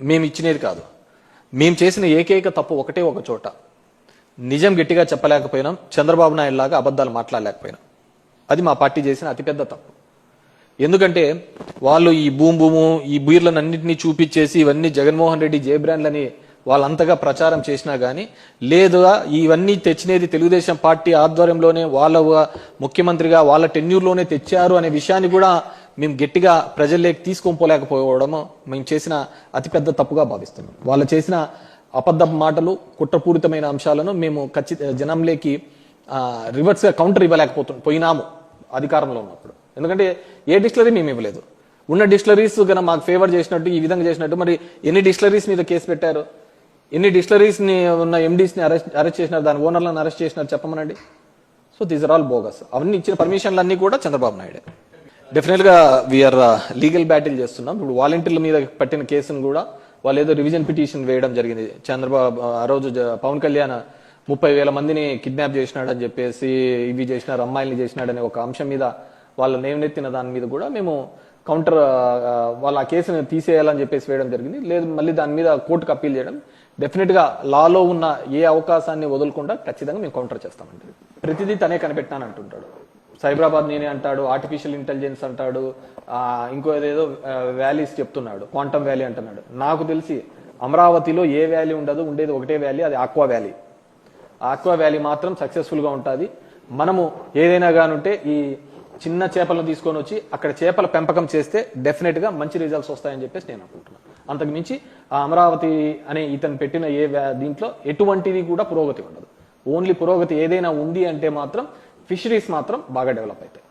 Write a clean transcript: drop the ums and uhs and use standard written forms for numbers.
మేము ఇచ్చినది కాదు. మేము చేసిన ఏకైక తప్పు ఒకటే ఒక చోట, నిజం గట్టిగా చెప్పలేకపోయినాం, చంద్రబాబు నాయుడు లాగా అబద్ధాలు మాట్లాడలేకపోయినాం. అది మా పార్టీ చేసిన అతిపెద్ద తప్పు. ఎందుకంటే వాళ్ళు ఈ భూము ఈ బీర్లను అన్నింటినీ చూపించేసి ఇవన్నీ జగన్మోహన్ రెడ్డి జే బ్రాండ్లని వాళ్ళంతగా ప్రచారం చేసినా కానీ, లేదా ఇవన్నీ తెచ్చినది తెలుగుదేశం పార్టీ ఆధ్వర్యంలోనే వాళ్ళ ముఖ్యమంత్రిగా వాళ్ళ టెన్యూర్లోనే తెచ్చారు అనే విషయాన్ని కూడా మేము గట్టిగా ప్రజల్లోకి తీసుకొని పోలేకపోవడము మేము చేసిన అతిపెద్ద తప్పుగా భావిస్తున్నాం. వాళ్ళు చేసిన అబద్ధ మాటలు, కుట్రపూరితమైన అంశాలను మేము జనంలోకి రివర్స్గా కౌంటర్ పోయినాము అధికారంలో ఉన్నప్పుడు. ఎందుకంటే ఏ డిస్టిలరీ మేము ఇవ్వలేదు. ఉన్న డిస్టిలరీస్ కన్నా మాకు ఫేవర్ చేసినట్టు ఈ విధంగా చేసినట్టు మరి ఎన్ని డిస్టిలరీస్ మీద కేసు పెట్టారు, ఎన్ని డిస్టిలరీస్ ని ఉన్న ఎండీస్ ని అరెస్ట్ చేసినారు, దాని ఓనర్లను అరెస్ట్ చేసినారు చెప్పమనండి. So these are all bogus. అవన్నీ ఇచ్చిన పర్మిషన్లు అన్ని కూడా చంద్రబాబు నాయుడే. డెఫినెట్ గా వీఆర్ లీగల్ బ్యాటిల్ చేస్తున్నాం. ఇప్పుడు వాలంటీర్ల మీద పట్టిన కేసును కూడా వాళ్ళు ఏదో రివిజన్ పిటిషన్ వేయడం జరిగింది. చంద్రబాబు ఆ రోజు పవన్ కళ్యాణ్ 30,000 మందిని కిడ్నాప్ చేసినాడని చెప్పేసి, ఇవి చేసినారు, అమ్మాయిల్ని చేసినాడనే ఒక అంశం మీద వాళ్ళ నేవనెత్తిన దాని మీద కూడా మేము కౌంటర్ వాళ్ళ ఆ కేసును తీసేయాలని చెప్పేసి వేయడం జరిగింది. లేదు మళ్ళీ దాని మీద కోర్టుకు అప్పీల్ చేయడం. డెఫినెట్ గా లాలో ఉన్న ఏ అవకాశాన్ని వదలకుండా ఖచ్చితంగా మేము కౌంటర్ చేస్తామండి. ప్రతిదీ తనే కనిపెట్టాను అంటుంటాడు. సైబరాబాద్ నేనే అంటాడు, ఆర్టిఫిషియల్ ఇంటెలిజెన్స్ అంటాడు, ఇంకో ఏదేదో వ్యాలీస్ చెప్తున్నాడు, క్వాంటమ్ వ్యాలీ అంటున్నాడు. నాకు తెలిసి అమరావతిలో ఏ వ్యాలీ ఉండదు, ఉండేది ఒకటే వ్యాలీ, అది ఆక్వా వ్యాలీ. ఆక్వా వ్యాలీ మాత్రం సక్సెస్ఫుల్ గా ఉంటుంది. మనము ఏదైనా కానుంటే ఈ చిన్న చేపలను తీసుకొని వచ్చి అక్కడ చేపల పెంపకం చేస్తే డెఫినెట్ గా మంచి రిజల్ట్స్ వస్తాయని చెప్పేసి నేను అనుకుంటున్నాను. అంతకు మించి ఆ అమరావతి అనే ఇతను పెట్టిన దీంట్లో ఎటువంటిది కూడా పురోగతి ఉండదు. ఓన్లీ పురోగతి ఏదైనా ఉంది అంటే మాత్రం ఫిషరీస్ మాత్రం బాగా డెవలప్ అవుతాయి.